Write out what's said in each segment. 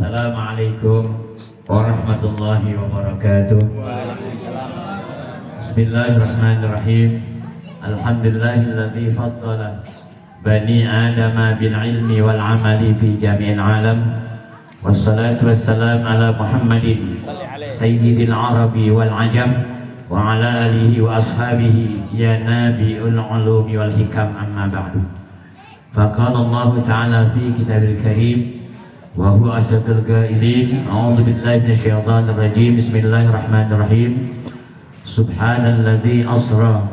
Assalamualaikum warahmatullahi wabarakatuh. Bismillahirrahmanirrahim. Alhamdulillahilladzi faddala bani adama bil ilmi wal amali fi jami'il alam. Wassalatu wassalamu ala Muhammadin sayyidil arabi wal ajam wa ala alihi wa ashabihi ya nabiul ulumi wal hikam, amma ba'du. Faqala Allah ta'ala fi kitabil karim wa huwa asdaqul qailin. A'udzu billahi minasyaitonir rajim. Bismillahirrahmanirrahim. Subhanalladzi asra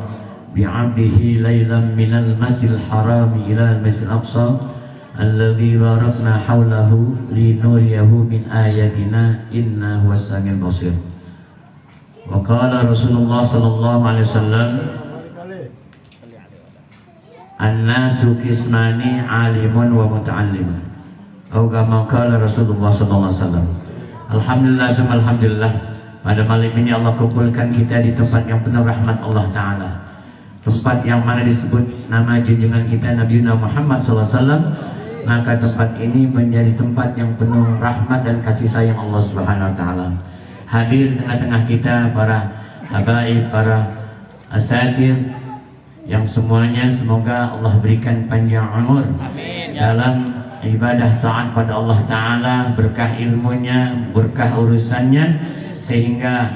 bi'abdihi lailan minal masjidil haram ila al-masjidil aqsa alladzi barakna haulahu linuriyahu min ayatina inna huwas samiul basir. Wa qala Rasulullah sallallahu alaihi wasallam, an-nasu qismani alimun wa muta'allimun. Atau kama qala Rasulullah sallallahu alaihi wasallam. Alhamdulillah summa alhamdulillah, pada malam ini Allah kumpulkan kita di tempat yang penuh rahmat Allah Ta'ala, tempat yang mana disebut nama junjungan kita Nabi Muhammad SAW. Maka tempat ini menjadi tempat yang penuh rahmat dan kasih sayang Allah Subhanahu Wa Ta'ala. Hadir di tengah-tengah kita para habaib, para asatir, yang semuanya semoga Allah berikan panjang umur dalam ibadah taat pada Allah Ta'ala, berkah ilmunya, berkah urusannya, sehingga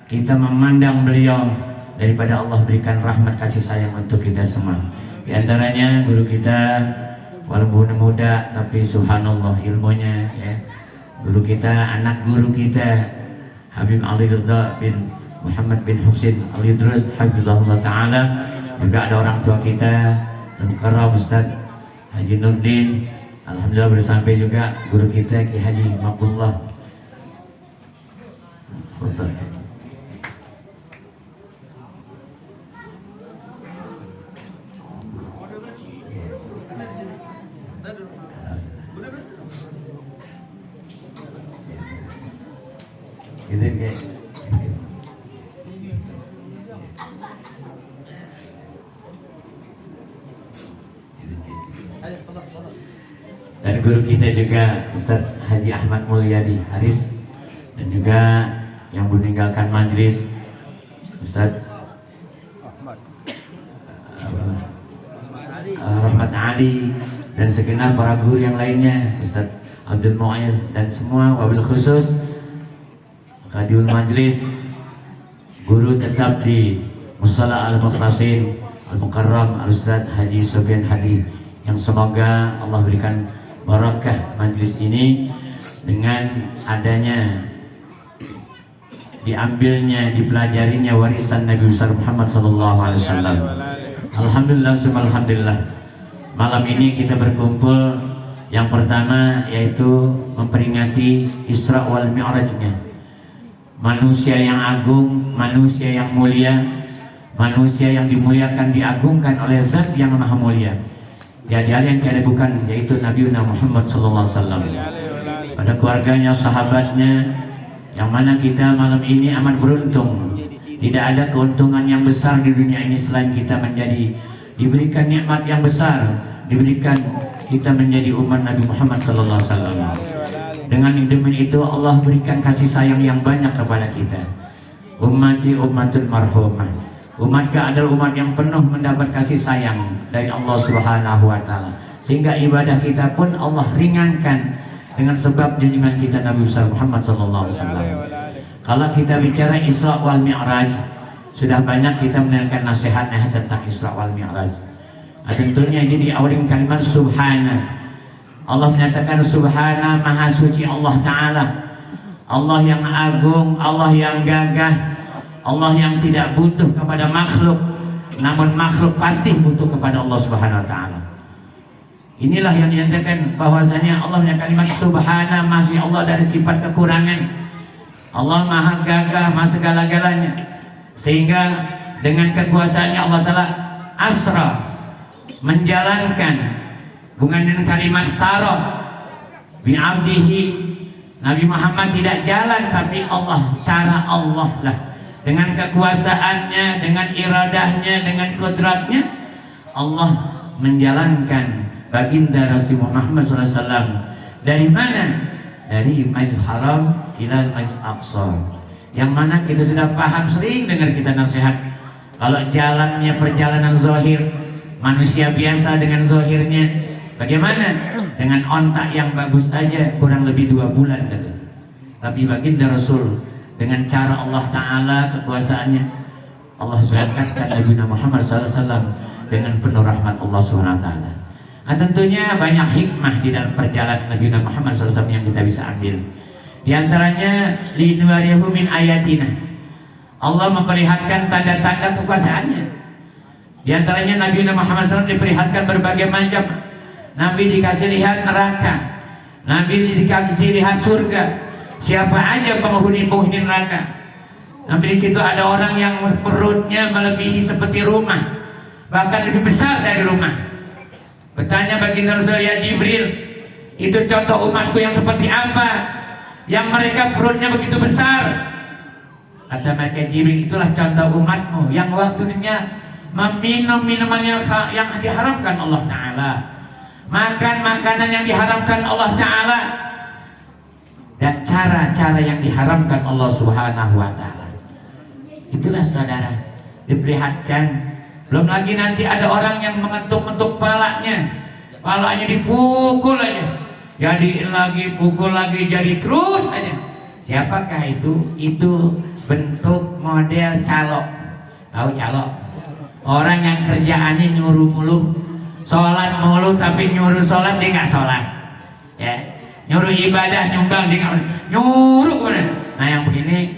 kita memandang beliau daripada Allah berikan rahmat kasih sayang untuk kita semua. Di antaranya guru kita, walaupun muda tapi subhanallah ilmunya ya. Guru kita, anak guru kita Habib Ali Ridha bin Muhammad bin Husin Ali Idrus hafizahullah ta'ala. Juga ada orang tua kita Al-Mukarram Ustaz Haji Nurdin. Alhamdulillah bersampai juga guru kita Ki Haji Maqullah. Gitu guys. Dan guru kita juga Ustaz Haji Ahmad Mulyadi Haris, dan juga yang meninggalkan majlis Ustaz Rahmat Ali, dan segenap para guru yang lainnya, Ustaz Abdul Mu'ayyiz, dan semua wabil khusus Qadiul Majlis, guru tetap di Musala Al-Muqtasim Al-Mukarram Al-Ustaz Haji Sofyan Hadi, yang semoga Allah berikan barakah majlis ini dengan adanya diambilnya, dipelajarinya warisan Nabi besar Muhammad sallallahu alaihi wasallam. Alhamdulillah summa alhamdulillah. Malam ini kita berkumpul yang pertama yaitu memperingati Isra wal Mi'rajnya. Manusia yang agung, manusia yang mulia, manusia yang dimuliakan, diagungkan oleh Zat yang Maha Mulia. Jadi yang tiada bukan, yaitu Nabi Muhammad sallallahu alaihi wasallam. Pada keluarganya, sahabatnya, yang mana kita malam ini amat beruntung. Tidak ada keuntungan yang besar di dunia ini selain kita menjadi diberikan nikmat yang besar, diberikan kita menjadi umat Nabi Muhammad sallallahu alaihi wasallam. Dengan demikian itu Allah berikan kasih sayang yang banyak kepada kita. Ummati ummatul marhumah. Umatku adalah umat yang penuh mendapat kasih sayang dari Allah Subhanahu wa Ta'ala, sehingga ibadah kita pun Allah ringankan dengan sebab junjungan kita Nabi besar Muhammad sallallahu alaihi wasallam. Kalau kita bicara Isra wal Mi'raj, sudah banyak kita mendengarkan nasihat tentang Isra wal Mi'raj. Tentunya ini diawali kalimat subhana. Allah menyatakan subhana, maha suci Allah Ta'ala, Allah yang agung, Allah yang gagah, Allah yang tidak butuh kepada makhluk, namun makhluk pasti butuh kepada Allah Subhanahu wa Ta'ala. Inilah yang dinyatakan bahwasanya Allah menyatakan kalimat subhana, masih Allah dari sifat kekurangan. Allah maha gagah, maha segala-galanya, sehingga dengan kekuasaannya Allah Ta'ala asra, menjalankan, bukan dengan kalimat sarah bi'abdihi. Nabi Muhammad tidak jalan, tapi Allah, cara Allah lah, dengan kekuasaannya, dengan iradahnya, dengan kodratnya, Allah menjalankan baginda Rasulullah Muhammad SAW. Dari mana? dari Masjid Haram ila Masjid Aqsa, yang mana kita sudah paham, sering dengar kita nasihat kalau jalannya perjalanan zahir manusia biasa dengan zahirnya bagaimana, dengan ontak yang bagus aja kurang lebih 2 bulan kata. Tapi baginda Rasul dengan cara Allah Ta'ala kekuasaannya, Allah berangkatkan Nabi Muhammad SAW dengan penuh rahmat Allah SWT. Nah, tentunya banyak hikmah di dalam perjalanan Nabi Muhammad SAW yang kita bisa ambil. Di antaranya linuriyahu min ayatina, Allah memperlihatkan tanda-tanda kekuasaannya. Di antaranya Nabi Muhammad SAW diperlihatkan berbagai macam. Nabi dikasih lihat neraka, Nabi dikasih lihat surga. Siapa aja penghuni neraka. Nabi di situ ada orang yang perutnya melebihi seperti rumah, bahkan lebih besar dari rumah. Bertanya baginda Rasul, ya Jibril, itu contoh umatku yang seperti apa, yang mereka perutnya begitu besar? Kata mereka, Jibril, itulah contoh umatmu yang waktunya meminum minuman yang diharamkan Allah Ta'ala, makan makanan yang diharamkan Allah Ta'ala, dan cara-cara yang diharamkan Allah Subhanahu wa Ta'ala. Itulah saudara, diperlihatkan. Belum lagi nanti ada orang yang mengetuk-ngetuk palanya dipukul aja, jadi lagi, pukul lagi, jadi terus aja. Siapakah itu? Itu bentuk model calok. Tahu calok? Orang yang kerjaannya nyuruh mulu, sholat mulu, tapi nyuruh sholat dia nggak sholat, ya. Nyuruh ibadah, nyumbang dia nggak nyuruh. Nah yang begini,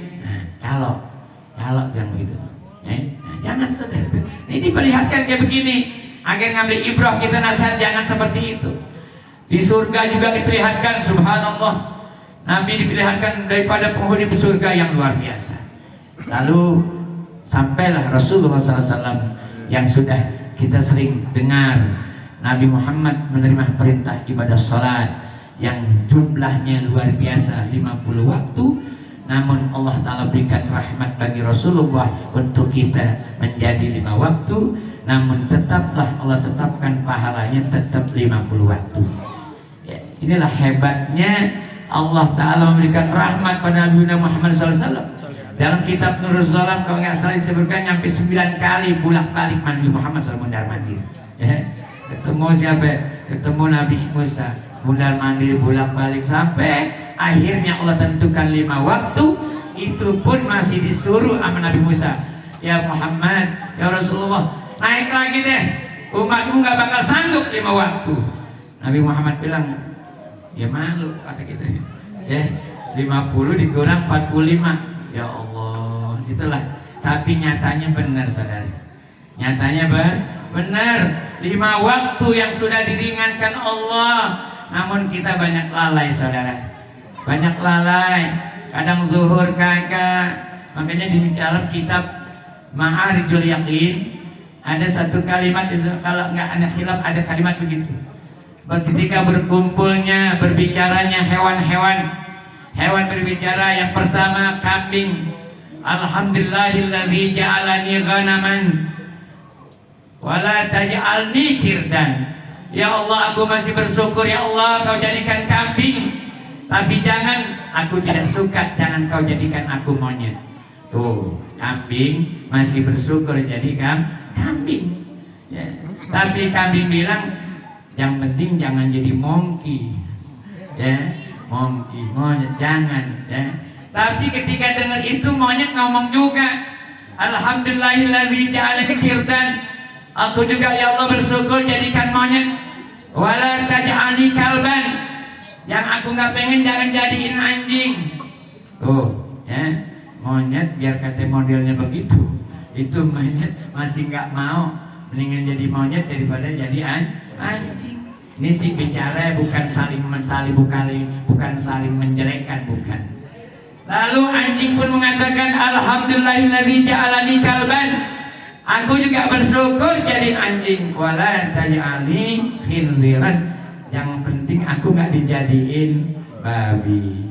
calok yang begitu. Nah, jangan saudara. Ini diperlihatkan kayak begini agar ngambil ibrah kita, nasihat jangan seperti itu. Di surga juga diperlihatkan, subhanallah, Nabi diperlihatkan daripada penghuni surga yang luar biasa. Lalu sampailah Rasulullah SAW yang sudah kita sering dengar, Nabi Muhammad menerima perintah ibadah sholat yang jumlahnya luar biasa 50 waktu. Namun Allah Ta'ala berikan rahmat bagi Rasulullah untuk kita menjadi 5 waktu. Namun tetaplah Allah tetapkan pahalanya tetap 50 waktu, ya. Inilah hebatnya Allah Ta'ala memberikan rahmat pada Nabi Muhammad SAW. Dalam kitab Nurul Zolam kalau nggak salah disebutkan sampai 9 kali bolak-balik Nabi Muhammad SAW mundar-mandir, ya. Ketemu siapa? Ketemu Nabi Musa, mundar-mandir bolak-balik sampai akhirnya Allah tentukan 5 waktu. Itu pun masih disuruh sama Nabi Musa, ya Muhammad, ya Rasulullah, naik lagi deh, umatmu nggak bakal sanggup 5 waktu. Nabi Muhammad bilang, ya malu kata kita, ya 50 dikurang 45, ya Allah, itulah. Tapi nyatanya benar saudara, nyatanya benar 5 waktu yang sudah diringankan Allah. Namun kita banyak lalai saudara, banyak lalai. Kadang zuhur kagak. Makanya di dalam kitab Ma'arijul Yaqin ada satu kalimat, kalau nggak ada khilaf ada kalimat begitu. Ketika berkumpulnya, berbicaranya hewan berbicara. Yang pertama kambing, alhamdulillahilladzi ja'alani ghanaman wala taj'alni kirdan. Ya Allah, aku masih bersyukur, ya Allah, kau jadikan kambing, tapi jangan, aku tidak suka, jangan kau jadikan aku monyet. Tuh, kambing masih bersyukur jadikan kambing, ya. Tapi kambing bilang, yang penting jangan jadi monkey, ya. Monyet jangan, ya. Tapi ketika dengar itu monyet ngomong juga, alhamdulillahilladzi ja'alani kirdan, aku juga ya Allah bersyukur jadikan monyet. Wala taj'alni kalban, yang aku nggak pengen jangan jadiin anjing. Tuh, ya, monyet biar kata modelnya begitu. Itu monyet masih nggak mau, mendingan jadi monyet daripada jadi anjing. Ini sih bicara bukan saling bukan saling menjelekkan, bukan. Lalu anjing pun mengatakan, alhamdulillahilladzi ja'alani kalban, aku juga bersyukur jadi anjing. Wala taj'alni khinziran, yang penting aku nggak dijadiin babi.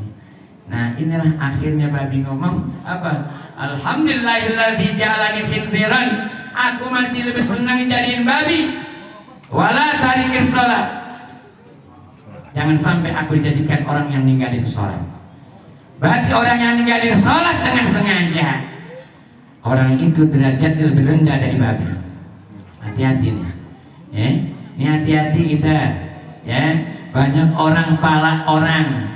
Nah inilah akhirnya babi ngomong apa? Alhamdulillahilladzi ja'alani khinziran, aku masih lebih senang jadiin babi. Wala tarikis shalah, Jangan sampai aku dijadikan orang yang ninggalin sholat. Berarti orang yang ninggalin sholat dengan sengaja, orang itu derajatnya lebih rendah dari babi. Hati-hati nih, ya. Ini hati-hati kita, ya. Banyak orang pala orang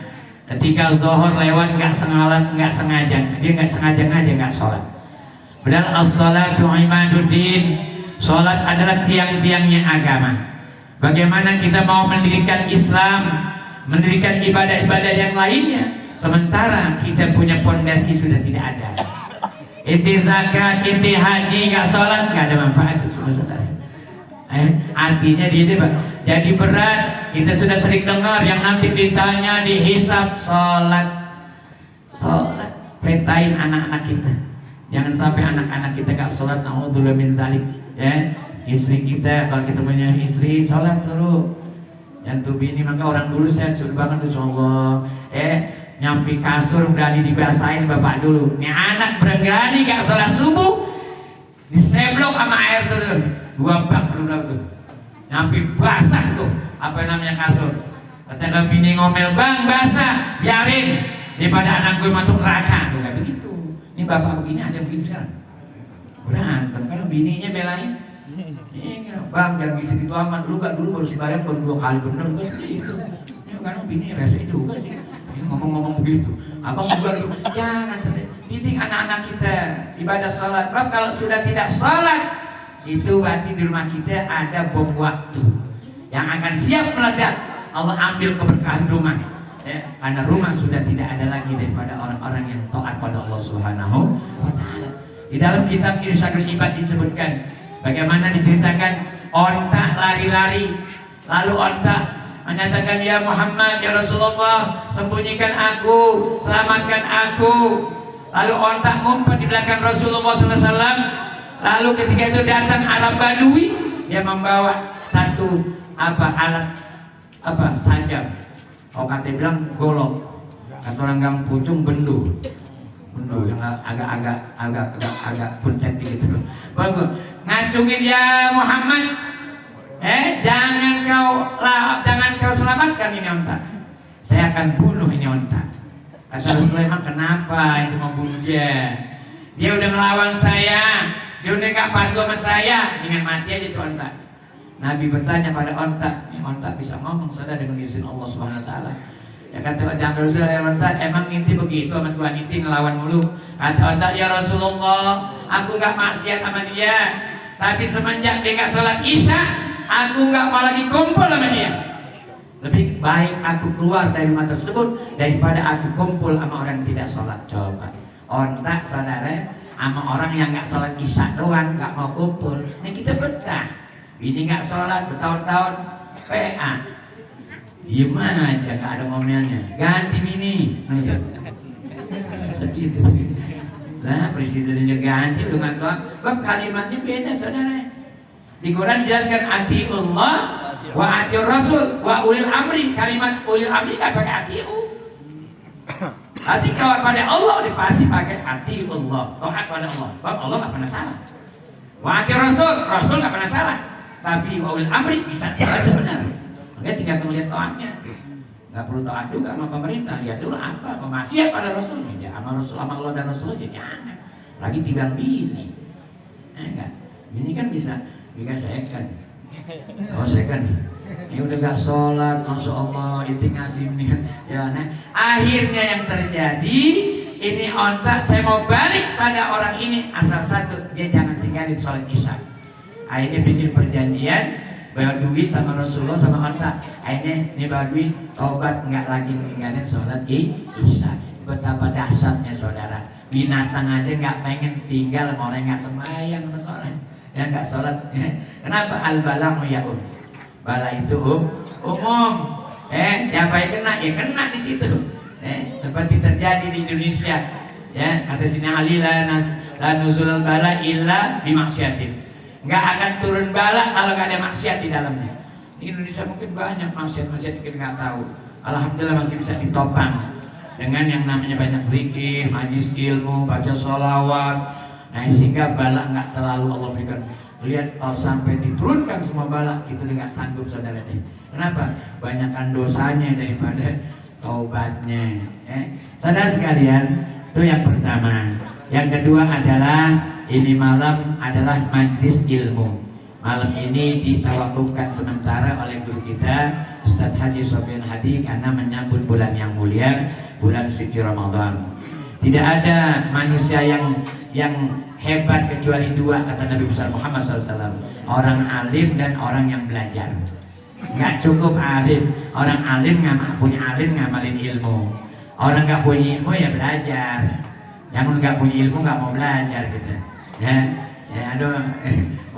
ketika zuhur lewat nggak sengaja, dia nggak sengaja nggak sholat. Padahal as-salatu imaduddin, sholat adalah tiang-tiangnya agama. Bagaimana kita mau mendirikan Islam, mendirikan ibadah-ibadah yang lainnya, sementara kita punya pondasi sudah tidak ada. Inti zakat, inti haji, nggak sholat, nggak ada manfaat itu saudara. Artinya dia jadi berat. Kita sudah sering dengar yang nanti ditanya dihisab sholat. Perintahin anak-anak kita. Jangan sampai anak-anak kita nggak sholat. Na'udzubillah min zalik. Ya, istri kita kalau kita punya istri sholat suruh. Yang tuh bini maka orang dulu saya suruh banget tuh Allah. Nyampe kasur berani dibasahin bapak dulu. Ini anak berani gak sholat subuh, diseblok sama air tuh, 2 bak belum tuh. Nyampe basah tuh, apa namanya kasur. Kata bini ngomel, bang basah, biarin daripada anak gue masuk neraka. Tuh kayak begitu. Ini bapak begini ada begini sekarang. Berantem kalau bininya belain. Bang jangan gitu-gitu amat, lu gak dulu baru sembahyang baru 2 kali bener kan gitu. Ini karena bini rese juga sih. Ngomong-ngomong begitu, abang juga dulu jangan sedih. Didik anak-anak kita ibadah sholat. Bab kalau sudah tidak sholat, itu berarti di rumah kita ada bom waktu yang akan siap meledak. Allah ambil keberkahan rumah, ya, karena rumah sudah tidak ada lagi daripada orang-orang yang taat pada Allah Subhanahu wa Ta'ala. Di dalam kitab Irsyadul Ibad disebutkan bagaimana diceritakan onta lari-lari, lalu onta menyatakan, ya Muhammad, ya Rasulullah, sembunyikan aku, selamatkan aku. Lalu ontak ngumpet di belakang Rasulullah SAW. Lalu ketika itu datang Arab Badui, dia membawa satu alat sajam. Oh kata bilang golok, kata orang Gang Pucung bendu yang agak puntet gitu. Bagus, ngacungin ya Muhammad. Jangan kau selamatkan ini onta. Saya akan bunuh ini onta. Kata Rasulullah, kenapa itu membunuh dia? Dia udah melawan saya, dia udah gak patuh sama saya, dengan mati aja tuh onta. Nabi bertanya pada onta, ini onta bisa ngomong saudara dengan izin Allah Subhanahu Wa Taala. Ya kata Rasulullah, onta emang inti begitu sama Tuhan inti ngelawan mulu. Kata onta, ya Rasulullah, aku gak maksiat sama dia, tapi semenjak dia gak sholat isya, aku gak mau lagi kumpul sama dia. Lebih baik aku keluar dari rumah tersebut daripada aku kumpul sama orang yang tidak sholat. Coba ontak saudara sama orang yang gak sholat isya doang, gak mau kumpul. Nah kita betah. Ini gak sholat bertahun-tahun PA, diem aja gak ada ngomelnya. Ganti bini sedih. Lah presidennya ganti dengan Tuhan. Bab kalimatnya beda saudara. Di Quran dijelaskan atiullah wa atiur rasul wa ulil amri. Kalimat ulil amri kan pakai atiu. Berarti kalau pada Allah pasti pakai atiullah, taat pada Allah. Sebab Allah nggak pernah salah. Wa atiur rasul nggak pernah salah. Tapi wa ulil amri bisa salah sebenarnya. Makanya tinggal melihat taatnya. Nggak perlu taat juga sama pemerintah. Ya dulu apa? Maksiat pada Rasul. Ya sama Rasul, sama Allah dan Rasul aja jangan. Lagi tinggal bini. Kan? Bini kan bisa second. Oh second. Ya udah gak sholat, masya Allah, itu ngasih ya. Nah, akhirnya yang terjadi ini ontak. Saya mau balik pada orang ini asal satu, dia jangan tinggalin sholat isya. Akhirnya bikin perjanjian Badui sama Rasulullah sama ontak. Akhirnya ini Badui tobat nggak lagi ninggalin sholat isya. Betapa dahsyatnya saudara. Binatang aja nggak pengen tinggal sama orang nggak sembahyang sama sholat. Ya nggak sholat. Kenapa al-balamu ya'um? Bala itu umum. Siapa yang kena? Ya kena di situ. Seperti terjadi di Indonesia. Ya kata sini Ali la nuzul bala illa bimaksiatin. Nggak akan turun bala kalau nggak ada maksiat di dalamnya. Di Indonesia mungkin banyak maksiat kita nggak tahu. Alhamdulillah masih bisa ditopang dengan yang namanya banyak zikir, majlis ilmu, baca sholawat. Nah sehingga bala nggak terlalu Allah berikan. Lihat kalau sampai diturunkan semua bala, itu nggak sanggup saudara deh. Kenapa? Banyakkan dosanya daripada taubatnya. Saudara sekalian, itu yang pertama. Yang kedua adalah ini malam adalah majlis ilmu. Malam ini ditawakufkan sementara oleh guru kita Ustadz Haji Sofyan Hadi karena menyambut bulan yang mulia, bulan suci Ramadan. Tidak ada manusia yang hebat kecuali dua, kata Nabi besar Muhammad SAW. Orang alim dan orang yang belajar. Nggak cukup alim. Orang alim punya alim ngamalin ilmu. Orang nggak punya ilmu ya belajar. Yang nggak punya ilmu nggak mau belajar gitu. Aduh.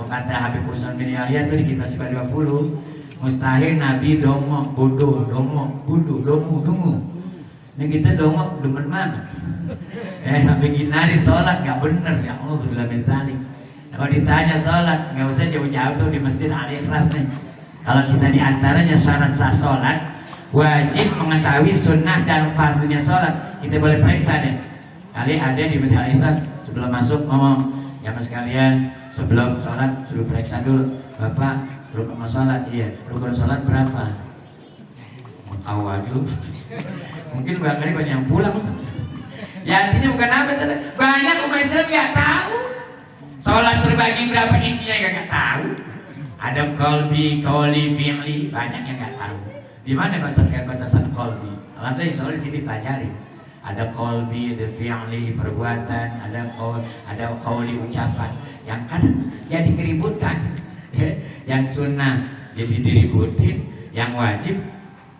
Kata Habib Husain bin Yahya itu di kitab Sifat 20, mustahil Nabi dongok bodoh, dongok bodoh, dungu. Ini kita dongok demen mana? Sampai ginari sholat nggak bener, ya Allah bilang misalnya. Kalau ditanya sholat nggak usah jauh-jauh tuh di masjid Al-Ikhlas nih. Kalau kita diantaranya syarat sah sholat, wajib mengetahui sunnah dan fardunya sholat. Kita boleh periksa deh. Kali ada di masjid Al-Ikhlas sebelum masuk ngomong, ya mas kalian sebelum sholat suruh periksa dulu, bapak rukun sholat, iya rukun sholat berapa? Tahu aja. Mungkin barangkali banyak yang pulang. Ya artinya bukan apa, banyak umat Islam nggak tahu sholat terbagi berapa isinya, nggak tahu. Ada qalbi, qauli, fi'li, banyak yang nggak tahu. Di mana batasan qalbi? Alhamdulillah insya di sini pelajari. Ada qalbi, ada fi'li, perbuatan, ada qauli, ucapan. Yang kadang jadi keributkan, yang sunnah jadi diributin, yang wajib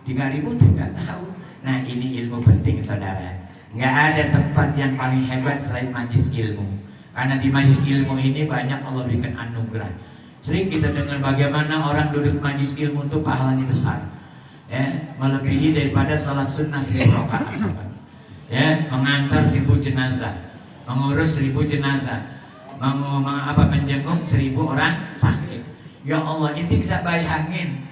nggak ributin, nggak tahu. Nah ini ilmu penting saudara. Nggak ada tempat yang paling hebat selain majlis ilmu. Karena di majlis ilmu ini banyak Allah berikan anugerah. Sering kita dengar bagaimana orang duduk majlis ilmu itu pahalanya besar, melebihi daripada sholat sunnah 1000 rakaat. Mengantar 1000 jenazah, mengurus 1000 jenazah, menjenguk 1000 orang sakit. Ya Allah, itu bisa bayangin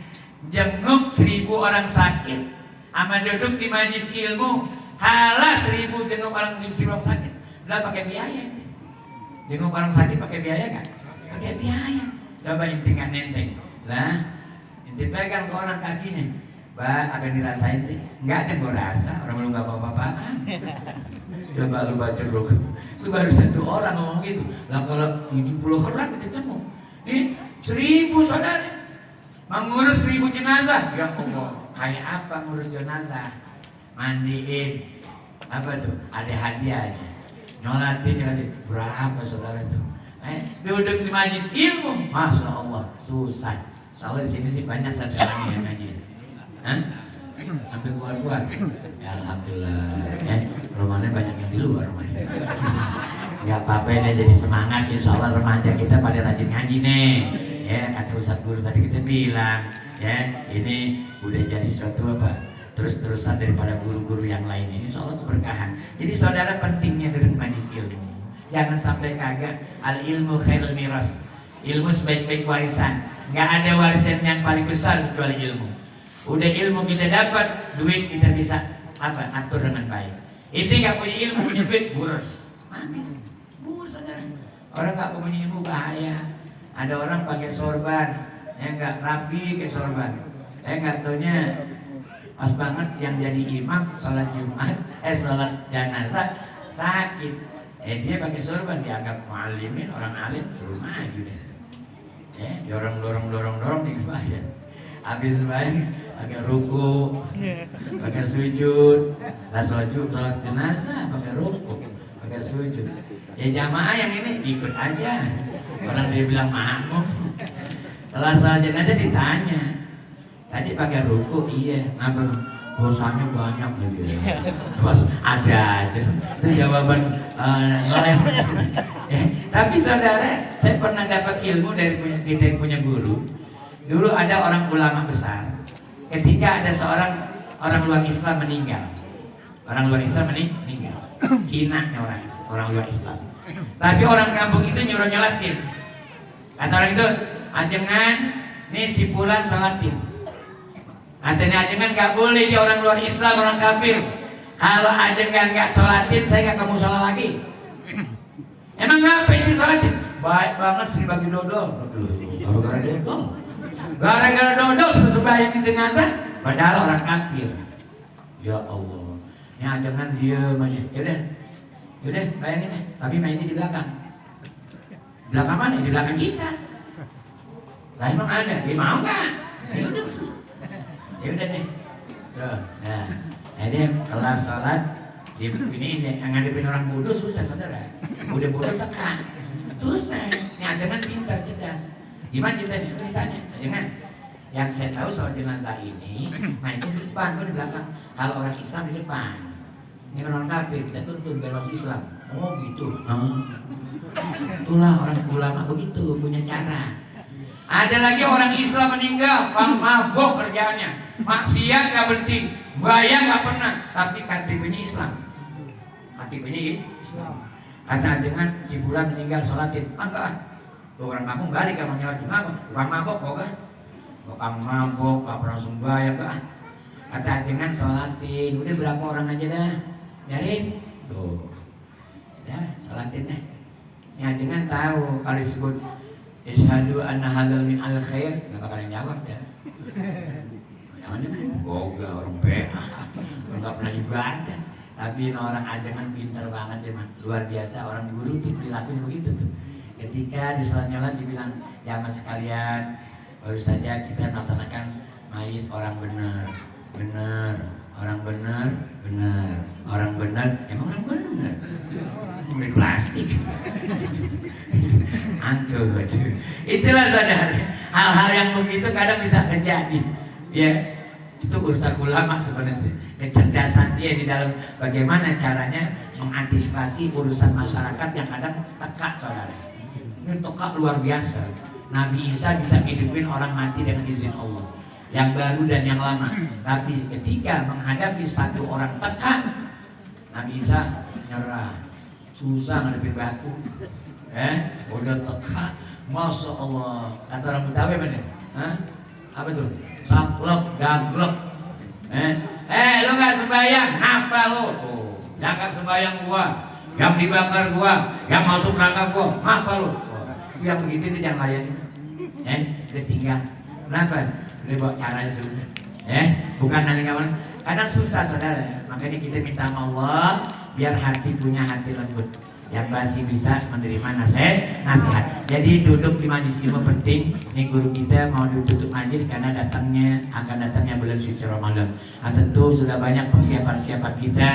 jenguk 1000 orang sakit sama duduk di majlis ilmu, kalah 1000 jenguk orang sakit. Udah pakai biaya. Jenguk orang sakit pakai biaya nggak? Pakai biaya. Coba inti nggak nenteng lah, inti pegang ke orang kakinya, Pak, akan dirasain sih? Nggak ada gue rasa, orang belum nggak apa-apaan. Coba lu baca bro, lu baru 1 orang ngomong gitu. Lah kalau 70 orang ketemu, ini 1000 saudara, mengurus 1000 jenazah. Ya Allah, kayak apa ngurus jenazah? Mandiin, apa tuh? Ada hadiahnya, nyolatin dikasih berapa saudara tuh? Duduk di majlis ilmu, masya Allah susah. Soalnya di sini sih banyak saudara yang ngaji. Sampai keluar. Ya alhamdulillah. Rumahnya banyak yang di luar rumahnya. Gak apa-apa ini jadi semangat. Insya Allah remaja kita pada rajin ngaji nih. Kata Ustadz Guru tadi kita bilang, ini udah jadi suatu apa? Terus-terusan daripada guru-guru yang lain ini. Insya Allah keberkahan. Jadi saudara pentingnya duduk majlis ilmu. Jangan sampai kagak. Al ilmu khairul miras. Ilmu sebaik-baik warisan. Nggak ada warisan yang paling besar kecuali ilmu. Udah ilmu kita dapat, duit kita bisa atur dengan baik. Itu nggak punya ilmu, punya duit, boros. Manis, boros saudara. Orang nggak punya ilmu bahaya. Ada orang pakai sorban, nggak rapi kayak sorban. Nggak taunya pas banget yang jadi imam sholat Jumat, sholat jenazah sakit. Dia pakai sorban, dianggap mu'alimin, orang alim, suruh maju deh. Dorong dibayar. Habis bayar, pakai ruku, pakai sujud. Lah sholat jenazah, pakai ruku, pakai sujud. Ya jamaah yang ini ikut aja. Orang dia bilang makmum. Kalau sholat jenazah ditanya, tadi pakai ruku, iya, ngapa? Dosanya banyak gitu ya. Terus ada aja. Itu jawaban ngeles. Tapi saudara, saya pernah dapat ilmu dari kita yang punya guru. Dulu ada orang ulama besar. Ketika ada seorang orang luar Islam meninggal. Orang luar Islam meninggal. Cina orang luar Islam. Tapi orang kampung itu nyuruh nyolatin. Kata orang itu, ajengan, nih si Fulan sholatin. Katanya ajengan gak boleh, dia orang luar Islam, orang kafir. Kalau ajengan gak sholatin, saya gak kamu sholat lagi. Emang ngapa ini sholatin? baik banget Sri bagi dodol. Gara-gara dodol. Gara-gara dodol sembahyang jenazah padahal orang kafir. Ya Allah. Ya jangan diem aja. Yaudah, bayangin deh. Tapi mainnya di belakang. Belakang mana? Di belakang kita. Lah emang ada. Dia mau nggak? Ya udah deh. Tuh, nah, ini kelas sholat ini yang ngadepin orang bodoh susah saudara. Udah bodoh tekan. Susah. Ini ajangan pintar cerdas. Gimana kita ditanya? Jangan. Yang saya tahu soal jenazah ini, mainnya di depan, di belakang. Kalau orang Islam di depan. Ini orang kafir, kita tuntun belos Islam. Oh gitu. Itulah orang ulama begitu, punya cara. Ada lagi orang Islam meninggal, mabok kerjaannya, maksiat gak berhenti, bayang gak pernah, tapi KTP-nya Islam. KTP-nya Islam. Kata ajengan, si bulan meninggal sholatin, enggak. Orang kampung balik ke menyalat Jumat, bukan mabok kok kan? Bukan mabok, gak pernah sembahyang kan? Kata ajengan sholatin, udah berapa orang aja dah, nyariin. Tuh, ya sholatin deh. Ini ajengan tahu kalau disebut Isyhadu anna hadzal min al khair, enggak bakalan jawab ya. Jangan boga orang PA. Enggak pernah ibadah. Tapi orang ajangan pintar banget dia mah. Luar biasa orang guru tuh perilakunya begitu tuh. Ketika di salat nyolat dibilang, "Ya Mas sekalian, baru saja kita melaksanakan mayit orang benar. Benar. Orang benar, benar. Orang benar, emang orang benar. Dari plastik." Antuh, itulah saudara. Hal-hal yang begitu kadang bisa terjadi. Ya, itu urusan ulama sebenarnya. Kecerdasan dia di dalam bagaimana caranya mengantisipasi urusan masyarakat yang kadang tekak, saudara. Ini tekak luar biasa. Nabi Isa bisa hidupin orang mati dengan izin Allah, yang baru dan yang lama. Tapi ketika menghadapi satu orang tekak, Nabi Isa nyerah. Susah ngadepin batu. Udah tekak, Masya Allah. Kata orang Betawi apa nih? Apa tuh? Saklek, gaglek. Lu gak sembahyang, ngapa lu? Tuh, yang gak sembahyang gua, yang dibakar gua, yang masuk neraka gua, ngapa lu? Yang begitu itu jangan layanin. Udah tinggal. Kenapa? Udah bawa caranya sudah. Bukan nanti kawan. Karena susah saudara. Makanya kita minta sama Allah biar hati punya hati lembut, yang masih bisa menerima nasihat. Jadi duduk di majlis ilmu penting. Ini guru kita mau ditutup majlis karena akan datangnya bulan suci Ramadan. Tentu sudah banyak persiapan kita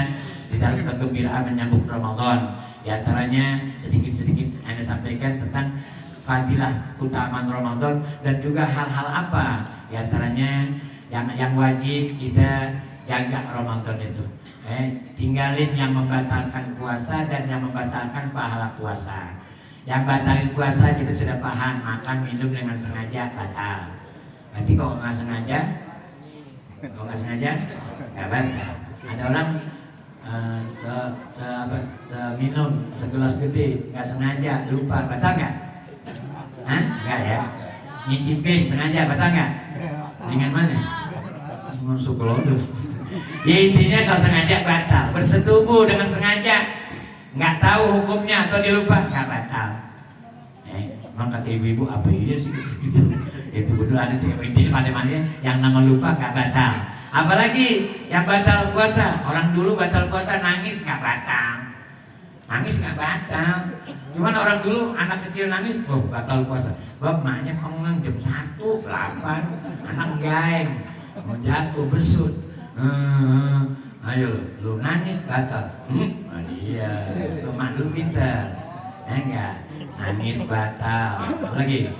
di dalam kegembiraan menyambut Ramadan. Di antaranya sedikit-sedikit Anda sampaikan tentang fadilah keutamaan Ramadan dan juga hal-hal apa di antaranya yang wajib kita jaga Ramadan itu. Tinggalin yang membatalkan puasa dan yang membatalkan pahala puasa. Yang batalin puasa kita sudah paham, makan minum dengan sengaja batal. Nanti kalau nggak sengaja, nggak batal. Ada orang minum segelas gede nggak sengaja lupa, batal nggak? Nggak ya. Nyicipin sengaja batal nggak? Dengan mana? Masuk kelodok. Ya intinya kalau sengaja batal. Bersetubuh dengan sengaja nggak tahu hukumnya atau dia lupa nggak batal. Emang kata ibu-ibu apa iya sih gitu. Itu betul ada sih intinya pada mana yang nama lupa nggak batal. Apalagi yang batal puasa. Orang dulu batal puasa nangis nggak batal. Nangis nggak batal. Cuman orang dulu anak kecil nangis, batal puasa. Bapaknya pengen jam 1 lapar, anak gaeng mau jatuh besut. Ayo lu nangis batal. Iya, teman lu pintar. Enggak, nangis batal. Lagi,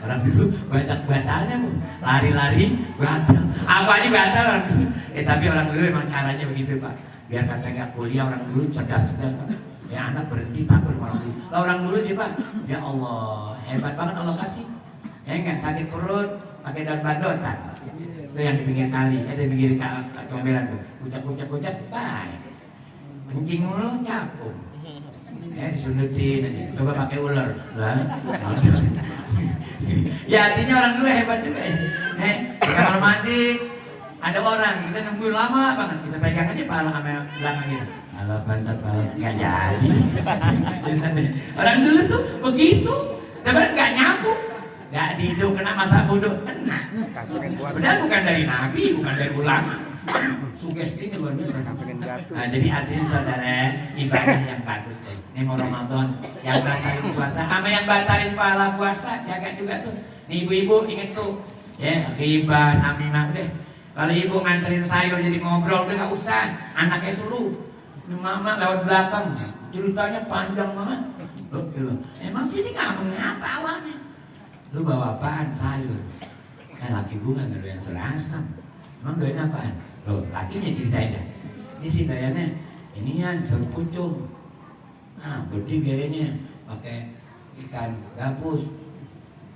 orang dulu banyak batalnya, lari-lari batal. Apa aja batal orang dulu. Tapi orang dulu emang caranya begitu Pak. Biar kata nggak kuliah orang dulu cerdas-cerdas Pak. Ya anak berhenti takut orang dulu. Lah orang dulu sih Pak. Ya Allah, hebat banget Allah kasih. Enggak sakit perut pakai daun bandotan. Itu yang di pinggir kali, di pinggir comberan tuh, kucap, baik. Kencing mulu, capung. Disundutin aja, coba pakai ular. Ya artinya orang dulu hebat juga. Di kamar mandi ada orang, kita nungguin lama banget, kita pegang aja pala sama belakang gitu. balapan nggak jadi. Orang dulu tuh begitu, tapi nggak nyambung, nggak dihidup kena masa bodoh kena. Padahal bukan dari Nabi, bukan dari ulama. Sugestinya luar biasa. Nah, jadi artinya saudara, ibadah yang bagus tuh. Ini mau Ramadan, yang batalin puasa, sama yang batalin pahala puasa, jaga juga tuh. Nih ibu-ibu inget tuh, ya riba, namimah deh. Kalau ibu nganterin sayur jadi ngobrol, udah nggak usah. Anaknya suruh, mama lewat belakang, ceritanya panjang banget. Loh, emang sini nggak mengapa awalnya? Lu bawa apaan sayur? Laki gue nggak doyan sayur asam. Emang doyan apaan? Loh, lakinya ceritain dah. Ini sih doyannya inian sayur pucung. Nah, berarti gayanya pakai ikan gabus.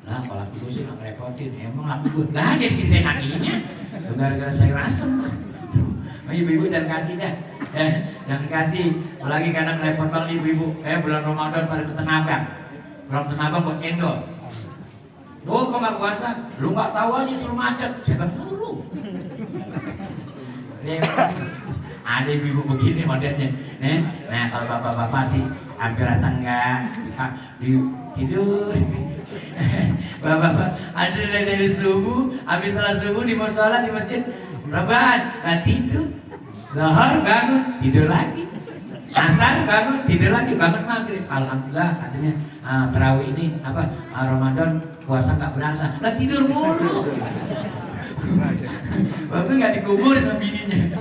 Nah, kalau laki gue sih nggak repotin. Emang laki gue lah dia ceritain lakinya. Gara-gara sayur asam. Ibu-ibu jangan kasih dah. Jangan kasih. Apalagi kadang repot banget ibu-ibu. Bulan Ramadan pada ke Tenabang. Bulan Tenabang buat endor. Kok nggak puasa? Lu nggak tahu aja suruh macet. Siapa suruh? Ada ibu-ibu begini modelnya. Nah kalau bapak-bapak sih hampir tangga tidur. Bapak-bapak ada dari subuh, habis salat subuh di musola di masjid, rebat, tidur. Zuhur bangun tidur lagi. Asar bangun tidur lagi, bangun maghrib. Alhamdulillah katanya tarawih ini Ramadan puasa nggak berasa. Lah tidur mulu. Bapak nggak dikuburin sama bininya.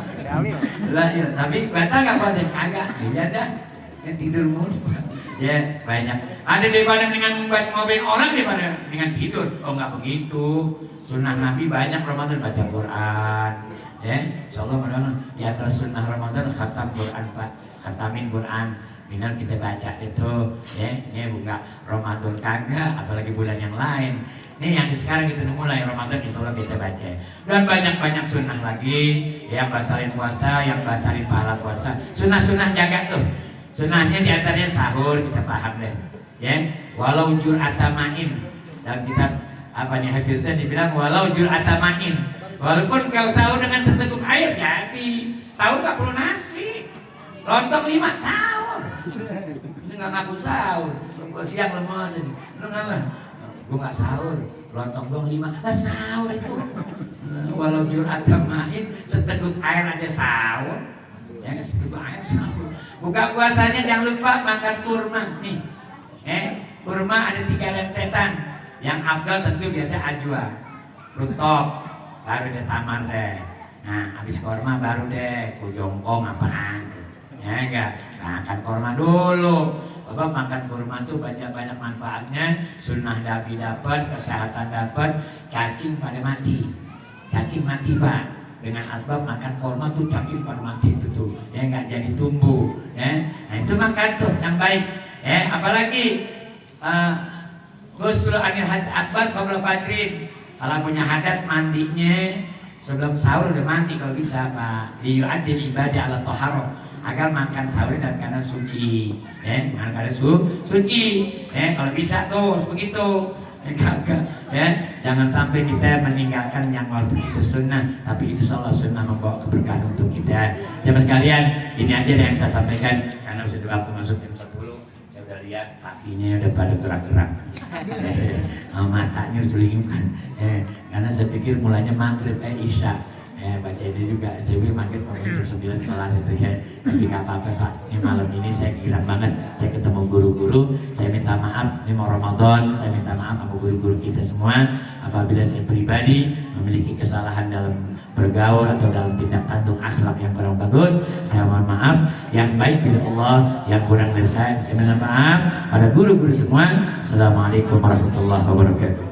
Lah iya, tapi batal nggak puasa? Kagak. Iya dah, yang tidur mulu. Ya banyak. Ada daripada dengan ngobrolin orang daripada dengan tidur. Oh nggak begitu. Sunnah Nabi banyak Ramadan baca Quran. Ya, insyaallah mudah-mudahan di atas sunnah Ramadan khatam Quran Pak, khatamin Quran. Minimal kita baca itu, ya. Ini bukan Ramadan kagak, apalagi bulan yang lain. Ini yang sekarang kita mulai Ramadan insyaallah kita baca. Dan banyak-banyak sunnah lagi yang batalin puasa, yang batalin pahala puasa. Sunnah-sunnah jaga tuh. Sunnahnya di antaranya sahur, kita paham deh. Ya, walau jur'atamain. Dalam kitab apa nih Haji Zain dibilang walau jur'atamain. Walaupun kau sahur dengan seteguk air jadi sahur gak perlu nasi. Lontong 5 sahur. Ini gak ngaku sahur. Gua siang lemes ini. Lu ngapa? Gua gak sahur. Lontong doang 5. Lah sahur itu. Walau jur'atan ma'in seteguk air aja sahur. Ya seteguk air sahur. Buka puasanya jangan lupa makan kurma nih. Kurma ada 3 rentetan. Yang afdal tentu biasa ajwa. Rutop. Baru deh tamar deh. Nah habis korma baru deh kujongkong apaan. Ya enggak, makan korma dulu. Bapak makan kurma tuh banyak manfaatnya. Sunnah Nabi dapat, kesehatan dapat, cacing pada mati. Cacing mati Pak. Dengan asbab makan korma tuh cacing pada mati itu tuh. Ya enggak jadi tumbuh. Ya, nah itu makan tuh yang baik. Ya apalagi ghusl anil hadas akbar qabla fajrin. Kalau punya hadas mandinya sebelum sahur udah mandi kalau bisa Pak. Liyu'addil ibadah ala toharoh agar makan sahur dan karena suci. Makan karena suci. Kalau bisa tuh begitu. Jangan sampai kita meninggalkan yang waktu itu sunnah, tapi itu salah sunnah membawa keberkahan untuk kita. Jemaah sekalian, ini aja yang saya sampaikan karena sudah waktu masuk jam 10. Saya udah lihat kakinya udah pada gerak-gerak. Matanya celingkukan. Karena saya pikir mulanya maghrib isya. Baca ini juga saya pikir maghrib jam 9 kelar itu ya. Tapi nggak apa-apa Pak. Ini malam ini saya girang banget. Saya ketemu guru-guru. Saya minta maaf. Ini mau Ramadan. Saya minta maaf sama guru-guru kita semua. Apabila saya pribadi memiliki kesalahan dalam bergaul atau dalam tindak tanduk akhlak yang kurang bagus, saya mohon maaf. Yang baik dari Allah, yang kurang dari saya minta maaf pada guru-guru semua. Assalamualaikum warahmatullahi wabarakatuh.